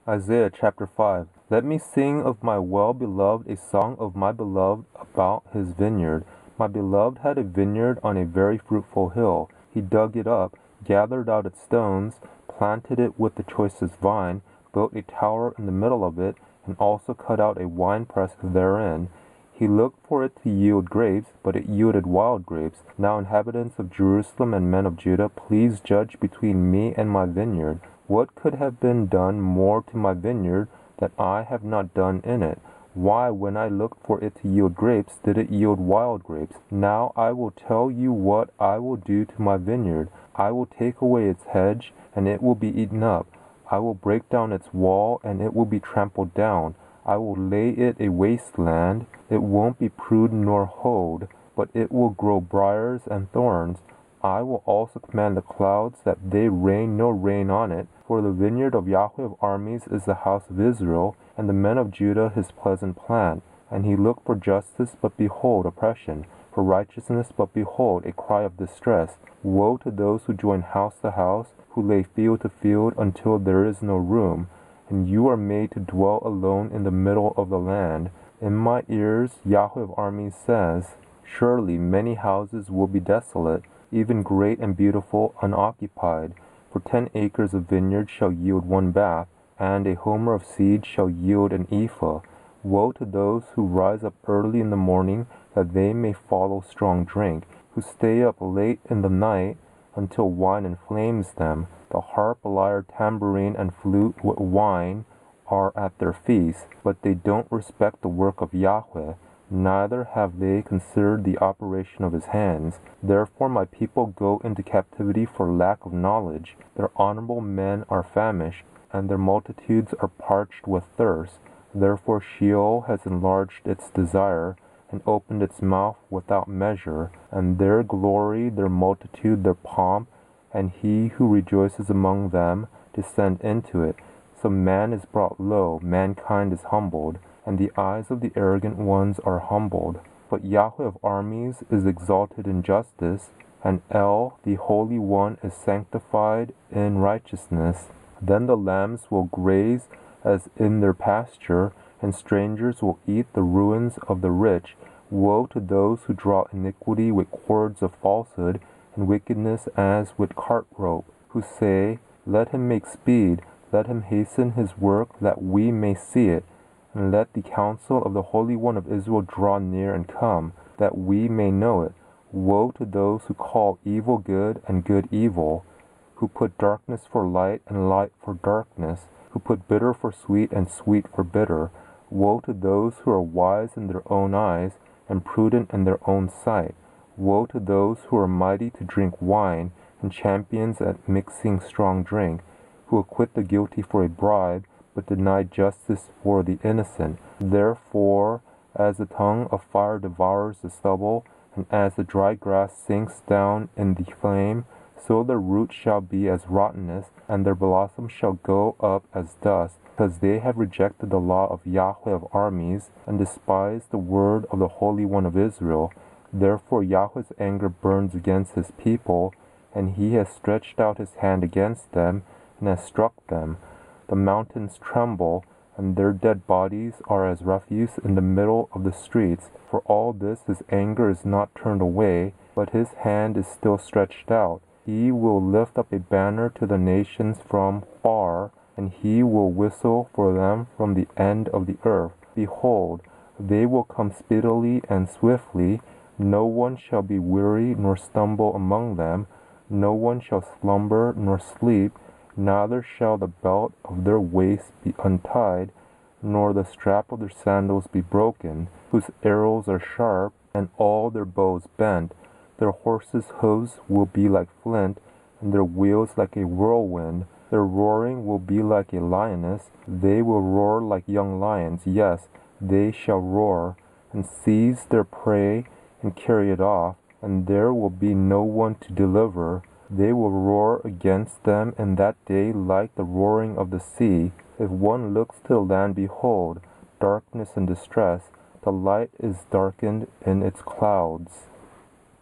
Isaiah chapter 5. Let me sing of my well-beloved, a song of my beloved about his vineyard. My beloved had a vineyard on a very fruitful hill. He dug it up, gathered out its stones, planted it with the choicest vine, built a tower in the middle of it, and also cut out a winepress therein. He looked for it to yield grapes, but it yielded wild grapes. Now, inhabitants of Jerusalem and men of Judah, please judge between me and my vineyard. What could have been done more to my vineyard that I have not done in it? Why, when I looked for it to yield grapes, did it yield wild grapes? Now I will tell you what I will do to my vineyard. I will take away its hedge, and it will be eaten up. I will break down its wall, and it will be trampled down. I will lay it a wasteland. It won't be pruned nor hoed, but it will grow briars and thorns. I will also command the clouds that they rain no rain on it. For the vineyard of Yahweh of armies is the house of Israel, and the men of Judah his pleasant plant. And he looked for justice, but behold, oppression; for righteousness, but behold, a cry of distress. Woe to those who join house to house, who lay field to field, until there is no room. And you are made to dwell alone in the middle of the land. In my ears Yahweh of armies says, surely many houses will be desolate, even great and beautiful, unoccupied. For 10 acres of vineyard shall yield 1 bath, and a homer of seed shall yield an ephah. Woe to those who rise up early in the morning, that they may follow strong drink, who stay up late in the night, until wine inflames them. The harp, lyre, tambourine, and flute with wine are at their feast, but they don't respect the work of Yahweh, neither have they considered the operation of his hands. Therefore my people go into captivity for lack of knowledge. Their honorable men are famished, and their multitudes are parched with thirst. Therefore Sheol has enlarged its desire, and opened its mouth without measure, and their glory, their multitude, their pomp, and he who rejoices among them descend into it. So man is brought low, mankind is humbled, and the eyes of the arrogant ones are humbled. But Yahweh of armies is exalted in justice, and El, the Holy One, is sanctified in righteousness. Then the lambs will graze as in their pasture, and strangers will eat the ruins of the rich. Woe to those who draw iniquity with cords of falsehood, and wickedness as with cart rope, who say, let him make speed, let him hasten his work, that we may see it. And let the counsel of the Holy One of Israel draw near and come, that we may know it. Woe to those who call evil good and good evil, who put darkness for light and light for darkness, who put bitter for sweet and sweet for bitter. Woe to those who are wise in their own eyes and prudent in their own sight. Woe to those who are mighty to drink wine, and champions at mixing strong drink, who acquit the guilty for a bribe, but deny justice for the innocent. Therefore, as the tongue of fire devours the stubble, and as the dry grass sinks down in the flame, so their root shall be as rottenness, and their blossom shall go up as dust, because they have rejected the law of Yahweh of armies, and despised the word of the Holy One of Israel. Therefore Yahweh's anger burns against his people, and he has stretched out his hand against them, and has struck them. The mountains tremble, and their dead bodies are as refuse in the middle of the streets. For all this his anger is not turned away, but his hand is still stretched out. He will lift up a banner to the nations from far, and he will whistle for them from the end of the earth. Behold, they will come speedily and swiftly. No one shall be weary nor stumble among them. No one shall slumber nor sleep. Neither shall the belt of their waist be untied, nor the strap of their sandals be broken, whose arrows are sharp, and all their bows bent. Their horses' hoofs will be like flint, and their wheels like a whirlwind. Their roaring will be like a lioness. They will roar like young lions. Yes, they shall roar, and seize their prey, and carry it off, and there will be no one to deliver. They will roar against them in that day like the roaring of the sea. If one looks to the land, behold, darkness and distress. The light is darkened in its clouds.